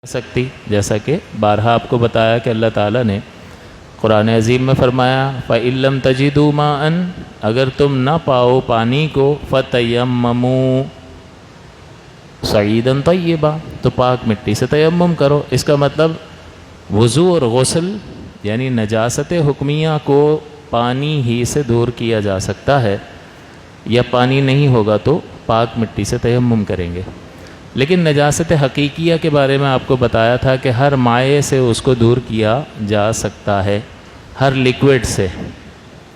سکتی، جیسا کہ بارہا آپ کو بتایا کہ اللہ تعالیٰ نے قرآن عظیم میں فرمایا فَإِن لَّمْ تَجِدُوا مَاءً، اگر تم نہ پاؤ پانی کو فَتَيَمَّمُوا صَعِيدًا طَيِّبًا، تو پاک مٹی سے تیمم کرو۔ اس کا مطلب وضو اور غسل یعنی نجاست حکمیہ کو پانی ہی سے دور کیا جا سکتا ہے، یا پانی نہیں ہوگا تو پاک مٹی سے تیمم کریں گے۔ لیکن نجاست حقیقیہ کے بارے میں آپ کو بتایا تھا کہ ہر مائع سے اس کو دور کیا جا سکتا ہے، ہر لیکوڈ سے،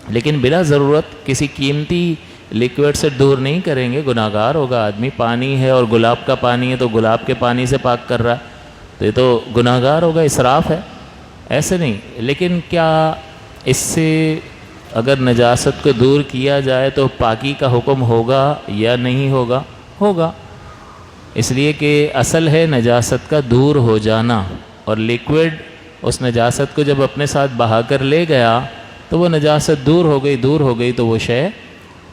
لیکن بلا ضرورت کسی قیمتی لیکوڈ سے دور نہیں کریں گے، گناہ گار ہوگا آدمی۔ پانی ہے اور گلاب کا پانی ہے تو گلاب کے پانی سے پاک کر رہا ہے تو یہ تو گناہ گار ہوگا، اسراف ہے، ایسے نہیں۔ لیکن کیا اس سے اگر نجاست کو دور کیا جائے تو پاکی کا حکم ہوگا یا نہیں ہوگا؟ ہوگا، اس لیے کہ اصل ہے نجاست کا دور ہو جانا، اور لیکوڈ اس نجاست کو جب اپنے ساتھ بہا کر لے گیا تو وہ نجاست دور ہو گئی تو وہ شے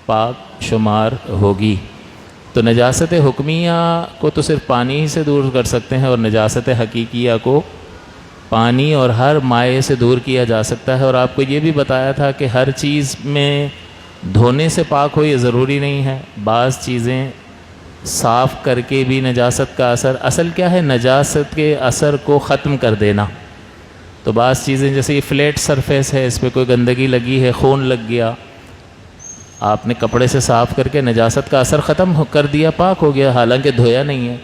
پاک شمار ہوگی۔ تو نجاست حکمیہ کو تو صرف پانی ہی سے دور کر سکتے ہیں، اور نجاست حقیقیہ کو پانی اور ہر مائع سے دور کیا جا سکتا ہے۔ اور آپ کو یہ بھی بتایا تھا کہ ہر چیز میں دھونے سے پاک ہو یہ ضروری نہیں ہے، بعض چیزیں صاف کر کے بھی نجاست کا اصل کیا ہے؟ نجاست کے اثر کو ختم کر دینا۔ تو بعض چیزیں جیسے یہ فلیٹ سرفیس ہے، اس پہ کوئی گندگی لگی ہے، خون لگ گیا، آپ نے کپڑے سے صاف کر کے نجاست کا اثر ختم کر دیا، پاک ہو گیا، حالانکہ دھویا نہیں ہے۔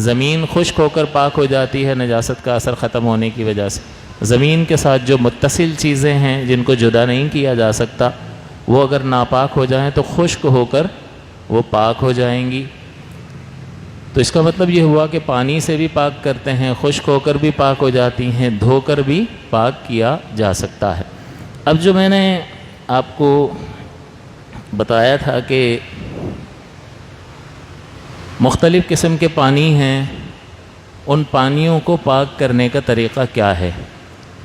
زمین خشک ہو کر پاک ہو جاتی ہے نجاست کا اثر ختم ہونے کی وجہ سے۔ زمین کے ساتھ جو متصل چیزیں ہیں جن کو جدا نہیں کیا جا سکتا، وہ اگر ناپاک ہو جائیں تو خشک ہو کر وہ پاک ہو جائیں گی۔ تو اس کا مطلب یہ ہوا کہ پانی سے بھی پاک کرتے ہیں، خشک ہو کر بھی پاک ہو جاتی ہیں، دھو کر بھی پاک کیا جا سکتا ہے۔ اب جو میں نے آپ کو بتایا تھا کہ مختلف قسم کے پانی ہیں، ان پانیوں کو پاک کرنے کا طریقہ کیا ہے؟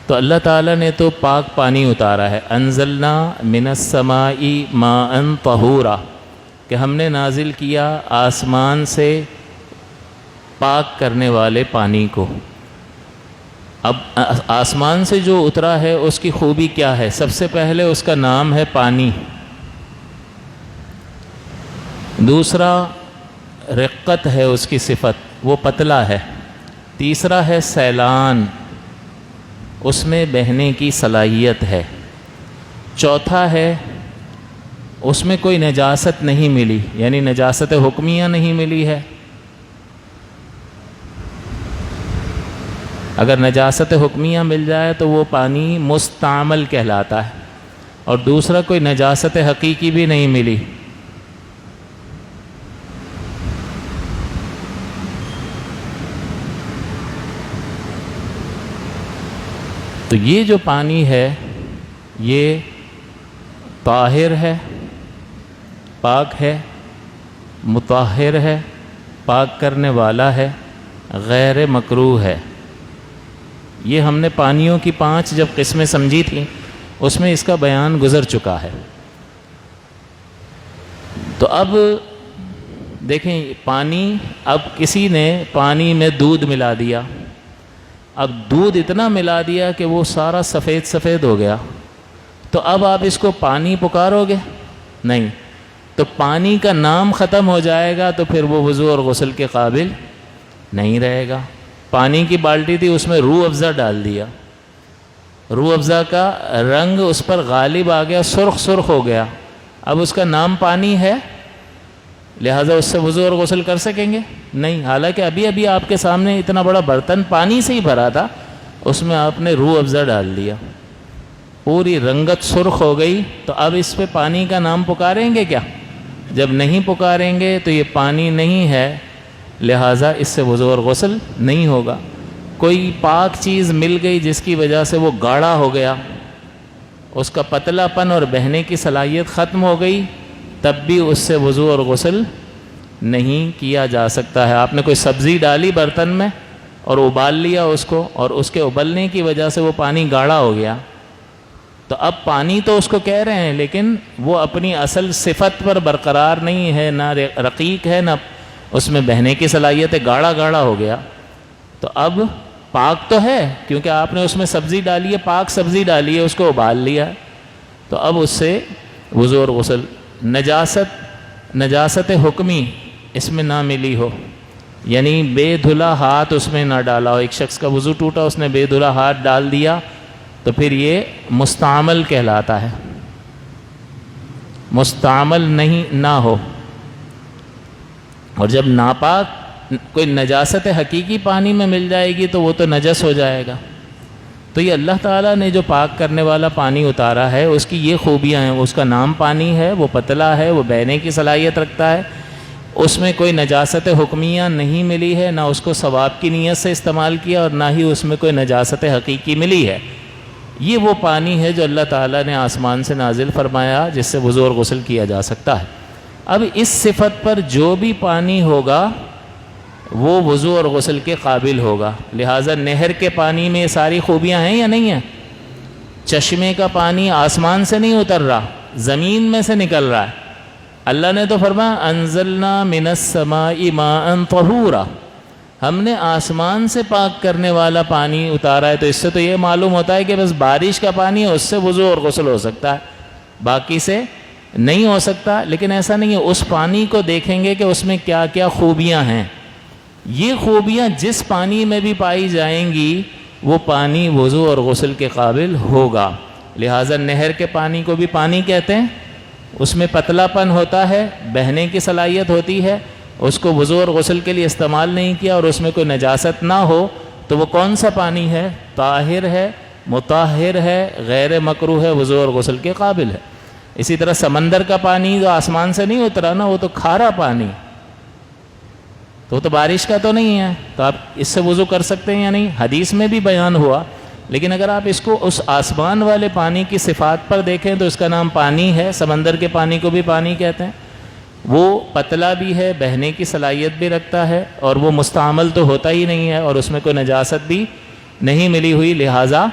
تو اللہ تعالیٰ نے تو پاک پانی اتارا ہے، انزلنا من السماء ماء طہورا، کہ ہم نے نازل کیا آسمان سے پاک کرنے والے پانی کو۔ اب آسمان سے جو اترا ہے اس کی خوبی کیا ہے؟ سب سے پہلے اس کا نام ہے پانی، دوسرا رقت ہے اس کی صفت، وہ پتلا ہے، تیسرا ہے سیلان، اس میں بہنے کی صلاحیت ہے، چوتھا ہے اس میں کوئی نجاست نہیں ملی، یعنی نجاست حکمیہ نہیں ملی ہے۔ اگر نجاست حکمیہ مل جائے تو وہ پانی مستعمل کہلاتا ہے، اور دوسرا کوئی نجاست حقیقی بھی نہیں ملی۔ تو یہ جو پانی ہے یہ طاہر ہے، پاک ہے، مطہر ہے، پاک کرنے والا ہے، غیر مکروہ ہے۔ یہ ہم نے پانیوں کی 5 جب قسمیں سمجھی تھیں اس میں اس کا بیان گزر چکا ہے۔ تو اب دیکھیں پانی، اب کسی نے پانی میں دودھ ملا دیا، اب دودھ اتنا ملا دیا کہ وہ سارا سفید سفید ہو گیا، تو اب آپ اس کو پانی پکارو گے؟ نہیں، تو پانی کا نام ختم ہو جائے گا تو پھر وہ وضو اور غسل کے قابل نہیں رہے گا۔ پانی کی بالٹی تھی، اس میں روح افزا ڈال دیا، روح افزا کا رنگ اس پر غالب آ گیا، سرخ سرخ ہو گیا، اب اس کا نام پانی ہے، لہٰذا اس سے وضو اور غسل کر سکیں گے؟ نہیں، حالانکہ ابھی ابھی آپ کے سامنے اتنا بڑا برتن پانی سے ہی بھرا تھا، اس میں آپ نے روح افزا ڈال دیا، پوری رنگت سرخ ہو گئی، تو اب اس پہ پانی کا نام پکاریں گے کیا؟ جب نہیں پکاریں گے تو یہ پانی نہیں ہے، لہٰذا اس سے وضو اور غسل نہیں ہوگا۔ کوئی پاک چیز مل گئی جس کی وجہ سے وہ گاڑھا ہو گیا، اس کا پتلا پن اور بہنے کی صلاحیت ختم ہو گئی، تب بھی اس سے وضو اور غسل نہیں کیا جا سکتا ہے۔ آپ نے کوئی سبزی ڈالی برتن میں اور ابال لیا اس کو، اور اس کے ابلنے کی وجہ سے وہ پانی گاڑھا ہو گیا، تو اب پانی تو اس کو کہہ رہے ہیں لیکن وہ اپنی اصل صفت پر برقرار نہیں ہے، نہ رقیق ہے، نہ اس میں بہنے کی صلاحیت ہے، گاڑھا گاڑھا ہو گیا۔ تو اب پاک تو ہے کیونکہ آپ نے اس میں سبزی ڈالی ہے، پاک سبزی ڈالی ہے، اس کو ابال لیا ہے، تو اب اس سے وضو اور غسل. نجاست حکمی اس میں نہ ملی ہو، یعنی بے دھلا ہاتھ اس میں نہ ڈالا ہو. ایک شخص کا وضو ٹوٹا، اس نے بے دھلا ہاتھ ڈال دیا تو پھر یہ مستعمل کہلاتا ہے. مستعمل نہیں نہ ہو. اور جب ناپاک کوئی نجاست حقیقی پانی میں مل جائے گی تو وہ تو نجس ہو جائے گا. تو یہ اللہ تعالیٰ نے جو پاک کرنے والا پانی اتارا ہے اس کی یہ خوبیاں ہیں. اس کا نام پانی ہے، وہ پتلا ہے، وہ بہنے کی صلاحیت رکھتا ہے، اس میں کوئی نجاست حکمیہ نہیں ملی ہے، نہ اس کو ثواب کی نیت سے استعمال کیا اور نہ ہی اس میں کوئی نجاست حقیقی ملی ہے. یہ وہ پانی ہے جو اللہ تعالیٰ نے آسمان سے نازل فرمایا جس سے وضو اور غسل کیا جا سکتا ہے. اب اس صفت پر جو بھی پانی ہوگا وہ وضو اور غسل کے قابل ہوگا. لہٰذا نہر کے پانی میں یہ ساری خوبیاں ہیں یا نہیں ہیں؟ چشمے کا پانی آسمان سے نہیں اتر رہا، زمین میں سے نکل رہا ہے. اللہ نے تو فرمایا انزلنا من السماء ماء طہورا، ہم نے آسمان سے پاک کرنے والا پانی اتارا ہے. تو اس سے تو یہ معلوم ہوتا ہے کہ بس بارش کا پانی ہے اس سے وضو اور غسل ہو سکتا ہے، باقی سے نہیں ہو سکتا. لیکن ایسا نہیں ہے، اس پانی کو دیکھیں گے کہ اس میں کیا کیا خوبیاں ہیں. یہ خوبیاں جس پانی میں بھی پائی جائیں گی وہ پانی وضو اور غسل کے قابل ہوگا. لہٰذا نہر کے پانی کو بھی پانی کہتے ہیں، اس میں پتلا پن ہوتا ہے، بہنے کی صلاحیت ہوتی ہے. اس کو وضو اور غسل کے لیے استعمال نہیں کیا اور اس میں کوئی نجاست نہ ہو تو وہ کون سا پانی ہے؟ طاہر ہے، مطہر ہے، غیر مکروہ ہے، وضو اور غسل کے قابل ہے. اسی طرح سمندر کا پانی جو آسمان سے نہیں اترا نا، وہ تو کھارا پانی، تو وہ تو بارش کا تو نہیں ہے، تو آپ اس سے وضو کر سکتے ہیں یا نہیں؟ حدیث میں بھی بیان ہوا. لیکن اگر آپ اس کو اس آسمان والے پانی کی صفات پر دیکھیں تو اس کا نام پانی ہے. سمندر کے پانی کو بھی پانی کہتے ہیں. وہ پتلا بھی ہے، بہنے کی صلاحیت بھی رکھتا ہے اور وہ مستعمل تو ہوتا ہی نہیں ہے اور اس میں کوئی نجاست بھی نہیں ملی ہوئی. لہٰذا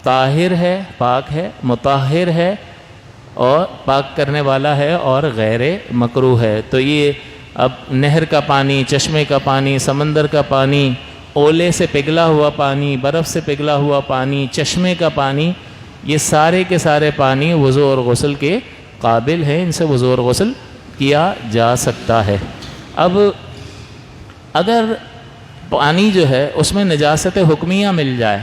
طاہر ہے، پاک ہے، مطہر ہے اور پاک کرنے والا ہے اور غیر مکروہ ہے. تو یہ اب نہر کا پانی، چشمے کا پانی، سمندر کا پانی، اولے سے پگھلا ہوا پانی، برف سے پگھلا ہوا پانی، چشمے کا پانی، یہ سارے کے سارے پانی وضو اور غسل کے قابل ہیں. ان سے وضو اور غسل کیا جا سکتا ہے. اب اگر پانی جو ہے اس میں نجاست حکمیہ مل جائے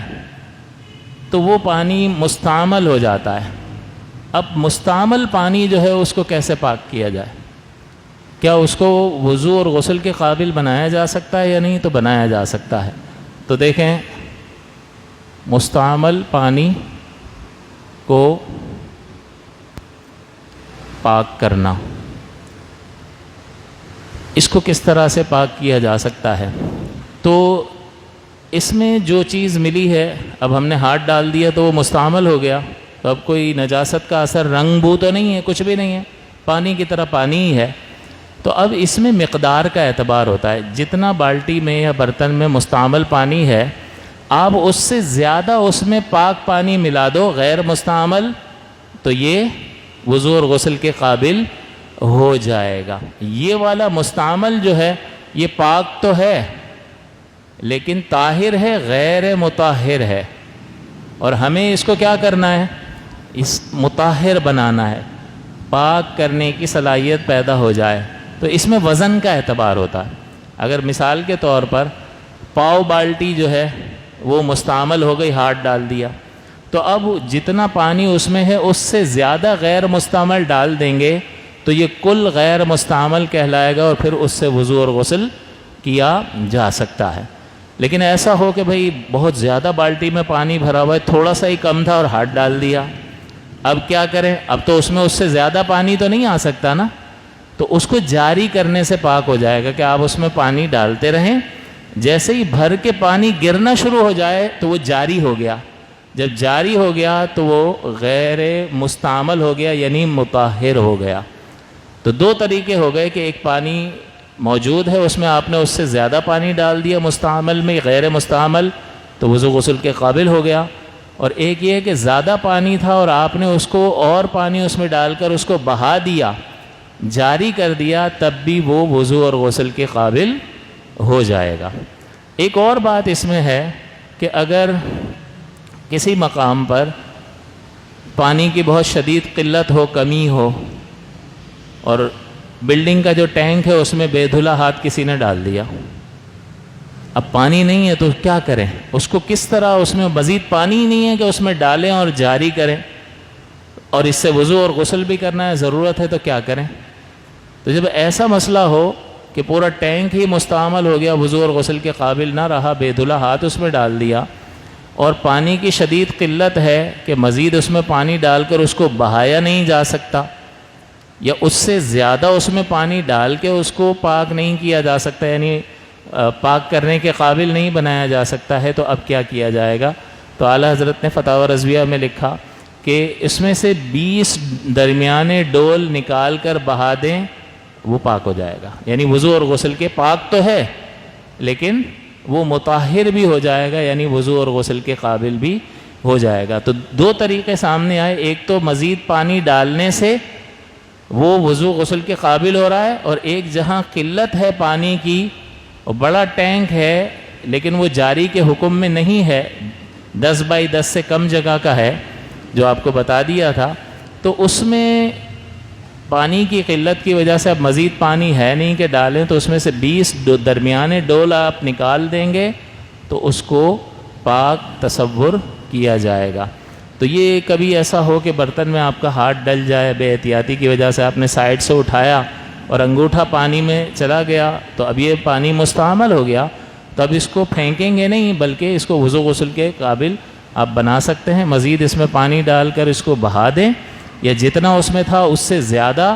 تو وہ پانی مستعمل ہو جاتا ہے. اب مستعمل پانی جو ہے اس کو کیسے پاک کیا جائے؟ کیا اس کو وضو اور غسل کے قابل بنایا جا سکتا ہے یا نہیں؟ تو بنایا جا سکتا ہے. تو دیکھیں، مستعمل پانی کو پاک کرنا، اس کو کس طرح سے پاک کیا جا سکتا ہے؟ تو اس میں جو چیز ملی ہے، اب ہم نے ہاتھ ڈال دیا تو وہ مستعمل ہو گیا، تو اب کوئی نجاست کا اثر، رنگ بو تو نہیں ہے، کچھ بھی نہیں ہے، پانی کی طرح پانی ہی ہے. تو اب اس میں مقدار کا اعتبار ہوتا ہے. جتنا بالٹی میں یا برتن میں مستعمل پانی ہے، آپ اس سے زیادہ اس میں پاک پانی ملا دو غیر مستعمل تو یہ وضو اور غسل کے قابل ہو جائے گا. یہ والا مستعمل جو ہے یہ پاک تو ہے لیکن طاہر ہے، غیر مطہر ہے، اور ہمیں اس کو کیا کرنا ہے؟ اس مطہر بنانا ہے، پاک کرنے کی صلاحیت پیدا ہو جائے. تو اس میں وزن کا اعتبار ہوتا ہے. اگر مثال کے طور پر پاؤ بالٹی جو ہے وہ مستعمل ہو گئی، ہاتھ ڈال دیا، تو اب جتنا پانی اس میں ہے اس سے زیادہ غیر مستعمل ڈال دیں گے تو یہ کل غیر مستعمل کہلائے گا اور پھر اس سے وضو اور غسل کیا جا سکتا ہے. لیکن ایسا ہو کہ بھئی بہت زیادہ بالٹی میں پانی بھرا ہوا ہے، تھوڑا سا ہی کم تھا اور ہاتھ ڈال دیا، اب کیا کریں؟ اب تو اس میں اس سے زیادہ پانی تو نہیں آ سکتا نا، تو اس کو جاری کرنے سے پاک ہو جائے گا کہ آپ اس میں پانی ڈالتے رہیں، جیسے ہی بھر کے پانی گرنا شروع ہو جائے تو وہ جاری ہو گیا. جب جاری ہو گیا تو وہ غیر مستعمل ہو گیا، یعنی مطہر ہو گیا. تو دو طریقے ہو گئے کہ ایک پانی موجود ہے، اس میں آپ نے اس سے زیادہ پانی ڈال دیا مستعمل میں، غیر مستعمل، تو وضو غسل کے قابل ہو گیا. اور ایک یہ کہ زیادہ پانی تھا اور آپ نے اس کو اور پانی اس میں ڈال کر اس کو بہا دیا، جاری کر دیا، تب بھی وہ وضو اور غسل کے قابل ہو جائے گا. ایک اور بات اس میں ہے کہ اگر کسی مقام پر پانی کی بہت شدید قلت ہو، کمی ہو، اور بلڈنگ کا جو ٹینک ہے اس میں بے دھلا ہاتھ کسی نے ڈال دیا، اب پانی نہیں ہے تو کیا کریں؟ اس کو کس طرح، اس میں مزید پانی ہی نہیں ہے کہ اس میں ڈالیں اور جاری کریں، اور اس سے وضو اور غسل بھی کرنا ہے، ضرورت ہے تو کیا کریں؟ تو جب ایسا مسئلہ ہو کہ پورا ٹینک ہی مستعمل ہو گیا، وضو اور غسل کے قابل نہ رہا، بے دھلا ہاتھ اس میں ڈال دیا، اور پانی کی شدید قلت ہے کہ مزید اس میں پانی ڈال کر اس کو بہایا نہیں جا سکتا، یا اس سے زیادہ اس میں پانی ڈال کے اس کو پاک نہیں کیا جا سکتا، یعنی پاک کرنے کے قابل نہیں بنایا جا سکتا ہے، تو اب کیا کیا جائے گا؟ تو اعلیٰ حضرت نے فتاوی رضویہ میں لکھا کہ اس میں سے 20 درمیانے ڈول نکال کر بہا دیں، وہ پاک ہو جائے گا، یعنی وضو اور غسل کے پاک تو ہے لیکن وہ مطہر بھی ہو جائے گا، یعنی وضو اور غسل کے قابل بھی ہو جائے گا۔ تو دو طریقے سامنے آئے، ایک تو مزید پانی ڈالنے سے وہ وضو غسل کے قابل ہو رہا ہے، اور ایک جہاں قلت ہے پانی کی اور بڑا ٹینک ہے لیکن وہ جاری کے حکم میں نہیں ہے، 10 بائی 10 سے کم جگہ کا ہے جو آپ کو بتا دیا تھا، تو اس میں پانی کی قلت کی وجہ سے اب مزید پانی ہے نہیں کہ ڈالیں، تو اس میں سے 20 درمیانے ڈول آپ نکال دیں گے تو اس کو پاک تصور کیا جائے گا۔ تو یہ کبھی ایسا ہو کہ برتن میں آپ کا ہاتھ ڈل جائے، بے احتیاطی کی وجہ سے آپ نے سائڈ سے اٹھایا اور انگوٹھا پانی میں چلا گیا، تو اب یہ پانی مستعمل ہو گیا، تو اب اس کو پھینکیں گے نہیں بلکہ اس کو وضو غسل کے قابل آپ بنا سکتے ہیں، مزید اس میں پانی ڈال کر اس کو بہا دیں، یا جتنا اس میں تھا اس سے زیادہ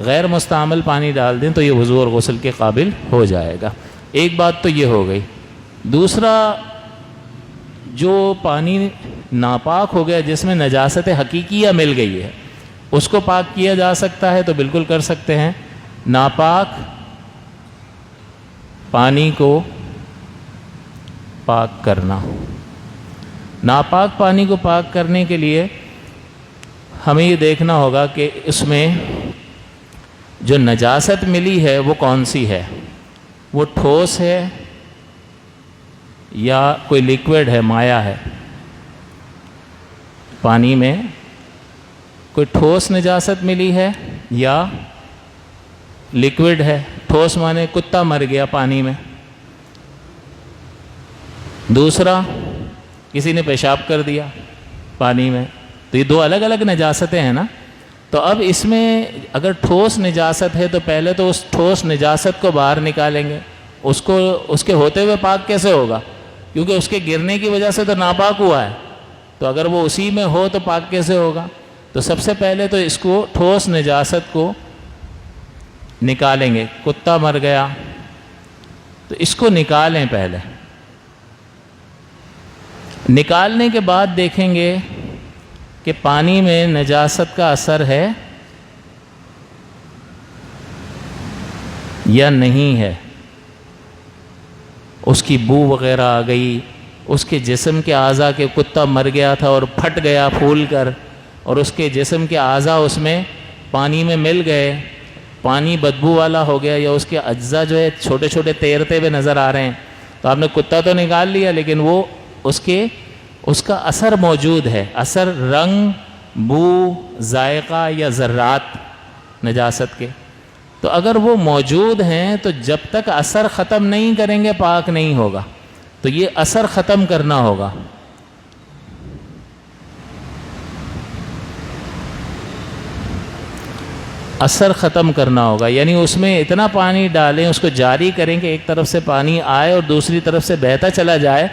غیر مستعمل پانی ڈال دیں تو یہ وضو اور غسل کے قابل ہو جائے گا۔ ایک بات تو یہ ہو گئی۔ دوسرا، جو پانی ناپاک ہو گیا جس میں نجاست حقیقیہ مل گئی ہے، اس کو پاک کیا جا سکتا ہے تو بالکل کر سکتے ہیں۔ ناپاک پانی کو پاک کرنا، ناپاک پانی کو پاک کرنے کے لیے ہمیں یہ دیکھنا ہوگا کہ اس میں جو نجاست ملی ہے وہ کون سی ہے، وہ ٹھوس ہے یا کوئی لیکوڈ ہے، مائع ہے۔ پانی میں کوئی ٹھوس نجاست ملی ہے یا لیکوڈ ہے۔ ٹھوس مانے کتا مر گیا پانی میں، دوسرا کسی نے پیشاب کر دیا پانی میں، تو یہ دو الگ الگ نجاستیں ہیں نا۔ تو اب اس میں اگر ٹھوس نجاست ہے تو پہلے تو اس ٹھوس نجاست کو باہر نکالیں گے، اس کے ہوتے ہوئے پاک کیسے ہوگا؟ کیونکہ اس کے گرنے کی وجہ سے تو ناپاک ہوا ہے، تو اگر وہ اسی میں ہو تو پاک کیسے ہوگا؟ تو سب سے پہلے تو اس کو ٹھوس نجاست کو نکالیں گے۔ کتا مر گیا تو اس کو نکالیں، پہلے نکالنے کے بعد دیکھیں گے کہ پانی میں نجاست کا اثر ہے یا نہیں ہے، اس کی بو وغیرہ آ گئی، اس کے جسم کے اعضاء کے، کتا مر گیا تھا اور پھٹ گیا پھول کر، اور اس کے جسم کے اعضاء اس میں پانی میں مل گئے، پانی بدبو والا ہو گیا، یا اس کے اجزاء جو ہے چھوٹے چھوٹے تیرتے ہوئے نظر آ رہے ہیں، تو آپ نے کتا تو نکال لیا لیکن وہ اس کا اثر موجود ہے، اثر رنگ، بو، ذائقہ یا ذرات نجاست کے، تو اگر وہ موجود ہیں تو جب تک اثر ختم نہیں کریں گے پاک نہیں ہوگا، تو یہ اثر ختم کرنا ہوگا۔ اثر ختم کرنا ہوگا، یعنی اس میں اتنا پانی ڈالیں، اس کو جاری کریں کہ ایک طرف سے پانی آئے اور دوسری طرف سے بہتا چلا جائے،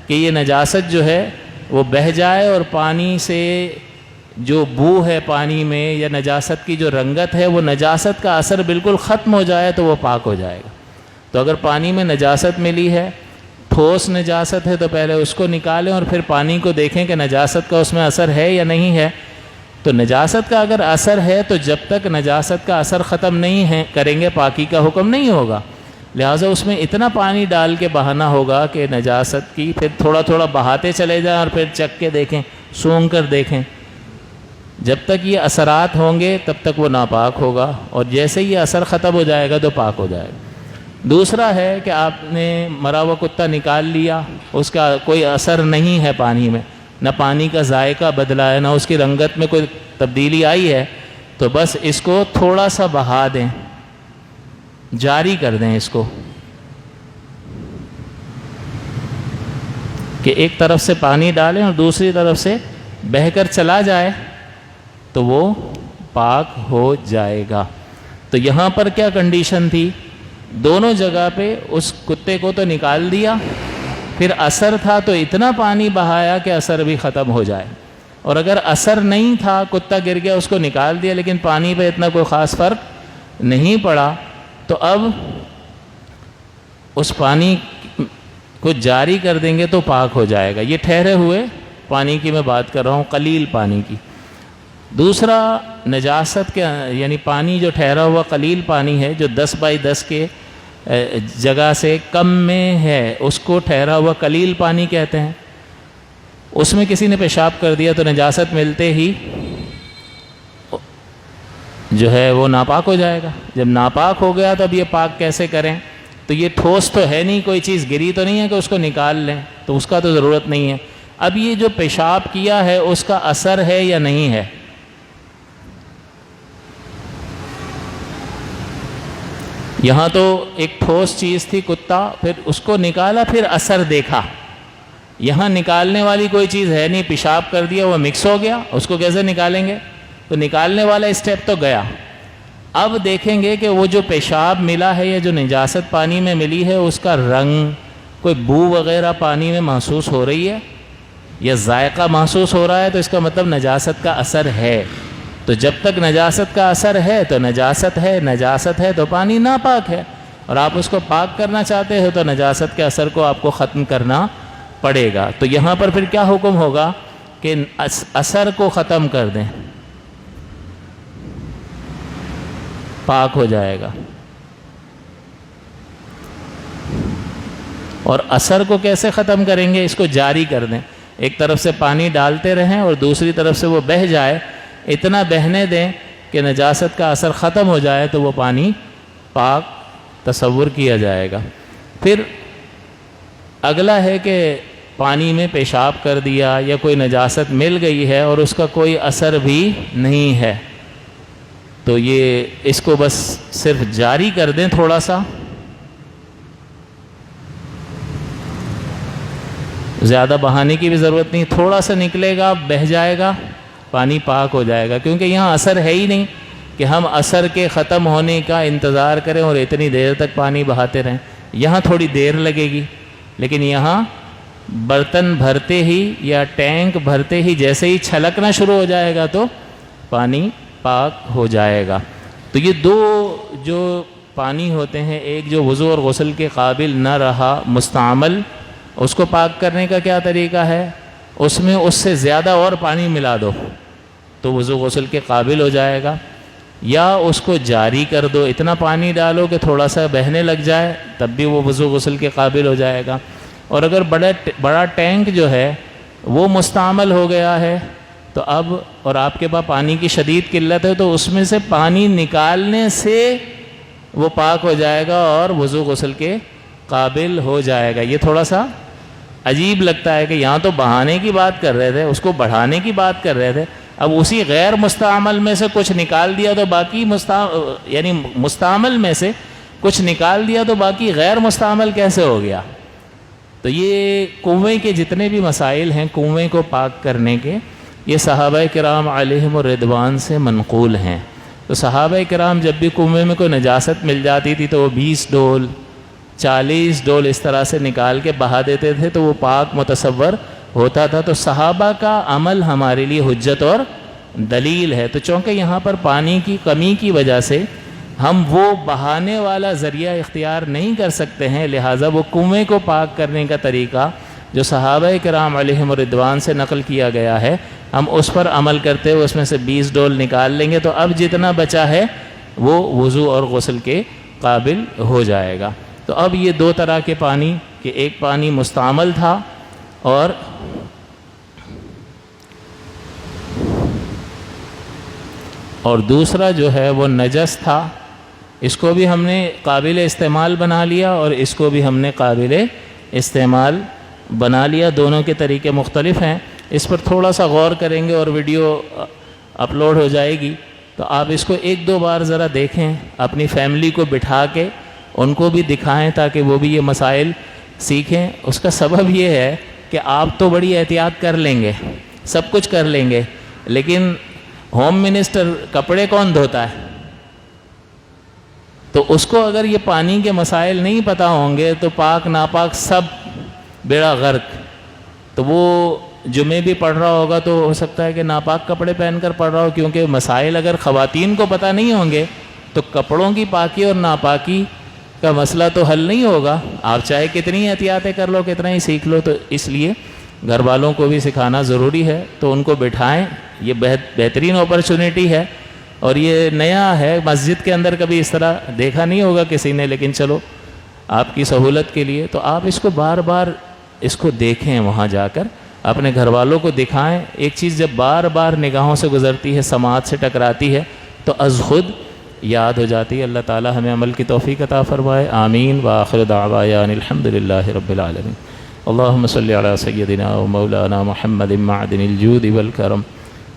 کہ یہ نجاست جو ہے وہ بہہ جائے، اور پانی سے جو بو ہے پانی میں یا نجاست کی جو رنگت ہے وہ نجاست کا اثر بالکل ختم ہو جائے تو وہ پاک ہو جائے گا۔ تو اگر پانی میں نجاست ملی ہے، ٹھوس نجاست ہے، تو پہلے اس کو نکالیں اور پھر پانی کو دیکھیں کہ نجاست کا اس میں اثر ہے یا نہیں ہے۔ تو نجاست کا اگر اثر ہے تو جب تک نجاست کا اثر ختم نہیں ہے کریں گے پاکی کا حکم نہیں ہوگا، لہٰذا اس میں اتنا پانی ڈال کے بہانا ہوگا کہ نجاست کی پھر تھوڑا تھوڑا بہاتے چلے جائیں اور پھر چکھ کے دیکھیں، سونگھ کر دیکھیں، جب تک یہ اثرات ہوں گے تب تک وہ ناپاک ہوگا، اور جیسے ہی اثر ختم ہو جائے گا تو پاک ہو جائے گا۔ دوسرا ہے کہ آپ نے مرا ہوا کتا نکال لیا، اس کا کوئی اثر نہیں ہے پانی میں، نہ پانی کا ذائقہ بدلا ہے، نہ اس کی رنگت میں کوئی تبدیلی آئی ہے، تو بس اس کو تھوڑا سا بہا دیں، جاری کر دیں اس کو، کہ ایک طرف سے پانی ڈالیں اور دوسری طرف سے بہہ کر چلا جائے تو وہ پاک ہو جائے گا۔ تو یہاں پر کیا کنڈیشن تھی؟ دونوں جگہ پہ اس کتے کو تو نکال دیا، پھر اثر تھا تو اتنا پانی بہایا کہ اثر بھی ختم ہو جائے، اور اگر اثر نہیں تھا، کتا گر گیا، اس کو نکال دیا، لیکن پانی پہ اتنا کوئی خاص فرق نہیں پڑا، تو اب اس پانی کو جاری کر دیں گے تو پاک ہو جائے گا۔ یہ ٹھہرے ہوئے پانی کی میں بات کر رہا ہوں، قلیل پانی کی۔ دوسرا نجاست کے یعنی پانی جو ٹھہرا ہوا قلیل پانی ہے، جو 10x10 کے جگہ سے کم میں ہے، اس کو ٹھہرا ہوا قلیل پانی کہتے ہیں۔ اس میں کسی نے پیشاب کر دیا تو نجاست ملتے ہی جو ہے وہ ناپاک ہو جائے گا۔ جب ناپاک ہو گیا تو اب یہ پاک کیسے کریں؟ تو یہ ٹھوس تو ہے نہیں، کوئی چیز گری تو نہیں ہے کہ اس کو نکال لیں، تو اس کا تو ضرورت نہیں ہے۔ اب یہ جو پیشاب کیا ہے اس کا اثر ہے یا نہیں ہے؟ یہاں تو ایک ٹھوس چیز تھی کتا، پھر اس کو نکالا، پھر اثر دیکھا۔ یہاں نکالنے والی کوئی چیز ہے نہیں، پیشاب کر دیا، وہ مکس ہو گیا، اس کو کیسے نکالیں گے؟ تو نکالنے والا اسٹیپ تو گیا۔ اب دیکھیں گے کہ وہ جو پیشاب ملا ہے یا جو نجاست پانی میں ملی ہے، اس کا رنگ، کوئی بو وغیرہ پانی میں محسوس ہو رہی ہے یا ذائقہ محسوس ہو رہا ہے، تو اس کا مطلب نجاست کا اثر ہے۔ تو جب تک نجاست کا اثر ہے تو نجاست ہے، نجاست ہے تو پانی ناپاک ہے، اور آپ اس کو پاک کرنا چاہتے ہو تو نجاست کے اثر کو آپ کو ختم کرنا پڑے گا۔ تو یہاں پر پھر کیا حکم ہوگا کہ اثر کو ختم کر دیں، پاک ہو جائے گا۔ اور اثر کو کیسے ختم کریں گے؟ اس کو جاری کر دیں، ایک طرف سے پانی ڈالتے رہیں اور دوسری طرف سے وہ بہہ جائے، اتنا بہنے دیں کہ نجاست کا اثر ختم ہو جائے تو وہ پانی پاک تصور کیا جائے گا۔ پھر اگلا ہے کہ پانی میں پیشاب کر دیا یا کوئی نجاست مل گئی ہے اور اس کا کوئی اثر بھی نہیں ہے، تو یہ اس کو بس صرف جاری کر دیں، تھوڑا سا، زیادہ بہانے کی بھی ضرورت نہیں، تھوڑا سا نکلے گا، بہہ جائے گا، پانی پاک ہو جائے گا۔ کیونکہ یہاں اثر ہے ہی نہیں کہ ہم اثر کے ختم ہونے کا انتظار کریں اور اتنی دیر تک پانی بہاتے رہیں۔ یہاں تھوڑی دیر لگے گی، لیکن یہاں برتن بھرتے ہی یا ٹینک بھرتے ہی جیسے ہی چھلکنا شروع ہو جائے گا تو پانی پاک ہو جائے گا۔ تو یہ دو جو پانی ہوتے ہیں، ایک جو وضو اور غسل کے قابل نہ رہا مستعمل، اس کو پاک کرنے کا کیا طریقہ ہے؟ اس میں اس سے زیادہ اور پانی ملا دو تو وضو غسل کے قابل ہو جائے گا، یا اس کو جاری کر دو، اتنا پانی ڈالو کہ تھوڑا سا بہنے لگ جائے، تب بھی وہ وضو غسل کے قابل ہو جائے گا۔ اور اگر بڑا ٹینک جو ہے وہ مستعمل ہو گیا ہے تو اب، اور آپ کے پاس پانی کی شدید قلت ہے، تو اس میں سے پانی نکالنے سے وہ پاک ہو جائے گا اور وضو غسل کے قابل ہو جائے گا۔ یہ تھوڑا سا عجیب لگتا ہے کہ یہاں تو بہانے کی بات کر رہے تھے، اس کو بڑھانے کی بات کر رہے تھے، اب اسی غیر مستعمل میں سے کچھ نکال دیا تو باقی یعنی مستعمل میں سے کچھ نکال دیا تو باقی غیر مستعمل کیسے ہو گیا؟ تو یہ کنویں کے جتنے بھی مسائل ہیں کنویں کو پاک کرنے کے، یہ صحابہ کرام علیہم الرضوان سے منقول ہیں۔ تو صحابہ کرام جب بھی کنویں میں کوئی نجاست مل جاتی تھی تو وہ 20 ڈول 40 ڈول اس طرح سے نکال کے بہا دیتے تھے تو وہ پاک متصور ہوتا تھا۔ تو صحابہ کا عمل ہمارے لیے حجت اور دلیل ہے۔ تو چونکہ یہاں پر پانی کی کمی کی وجہ سے ہم وہ بہانے والا ذریعہ اختیار نہیں کر سکتے ہیں، لہٰذا وہ کنویں کو پاک کرنے کا طریقہ جو صحابہ کرام علیہم الرضوان سے نقل کیا گیا ہے، ہم اس پر عمل کرتے ہوئے اس میں سے 20 ڈول نکال لیں گے تو اب جتنا بچا ہے وہ وضو اور غسل کے قابل ہو جائے گا۔ تو اب یہ دو طرح کے پانی، کہ ایک پانی مستعمل تھا اور دوسرا جو ہے وہ نجس تھا، اس کو بھی ہم نے قابل استعمال بنا لیا اور اس کو بھی ہم نے قابل استعمال بنا لیا، دونوں کے طریقے مختلف ہیں۔ اس پر تھوڑا سا غور کریں گے اور ویڈیو اپلوڈ ہو جائے گی، تو آپ اس کو ایک دو بار ذرا دیکھیں، اپنی فیملی کو بٹھا کے ان کو بھی دکھائیں تاکہ وہ بھی یہ مسائل سیکھیں۔ اس کا سبب یہ ہے کہ آپ تو بڑی احتیاط کر لیں گے، سب کچھ کر لیں گے، لیکن ہوم منسٹر کپڑے کون دھوتا ہے؟ تو اس کو اگر یہ پانی کے مسائل نہیں پتہ ہوں گے تو پاک ناپاک سب بیڑا غرق۔ تو وہ جمعے بھی پڑھ رہا ہوگا تو ہو سکتا ہے کہ ناپاک کپڑے پہن کر پڑھ رہا ہو، کیونکہ مسائل اگر خواتین کو پتہ نہیں ہوں گے تو کپڑوں کی پاکی اور ناپاکی کا مسئلہ تو حل نہیں ہوگا، آپ چاہے کتنی احتیاطیں کر لو، کتنا ہی سیکھ لو۔ تو اس لیے گھر والوں کو بھی سکھانا ضروری ہے، تو ان کو بٹھائیں، یہ بہترین اپرچونٹی ہے، اور یہ نیا ہے، مسجد کے اندر کبھی اس طرح دیکھا نہیں ہوگا کسی نے، لیکن چلو آپ کی سہولت کے لیے تو آپ اس کو بار بار اس کو دیکھیں، وہاں جا کر اپنے گھر والوں کو دکھائیں۔ ایک چیز جب بار بار نگاہوں سے گزرتی ہے، سماعت سے ٹکراتی ہے، تو از خود یاد ہو جاتی ہے۔ اللہ تعالی ہمیں عمل کی توفیق عطا فرمائے، آمین۔ وآخر دعوانا الحمدللہ رب العالمین۔ اللہم صلی علی سیدنا و مولانا محمد معدن الجود والکرم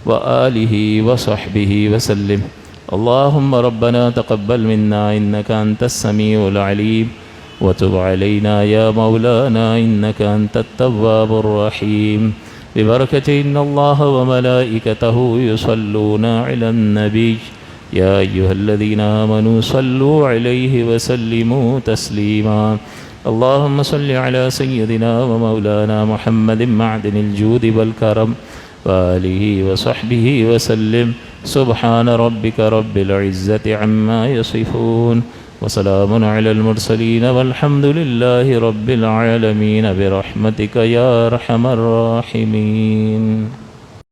وآلہ وصحبہ وسلم۔ اللہم ربنا تقبل منا انک انت السمیع العلیم وتب علینا یا مولانا انک انت التواب الرحیم ببرکۃ ان اللہ وملائکتہ یصلون علی النبی یا ایہا الذین آمنوا صلوا علیہ وسلموا تسلیما۔ اللہم صل علی سیدنا و مولانا محمد معدن الجود والکرم وآلہ وصحبہ وسلم۔ سبحان ربک رب العزت عما یصفون وسلام علی المرسلین والحمد للہ رب العالمین برحمتک یا ارحم الراحمین۔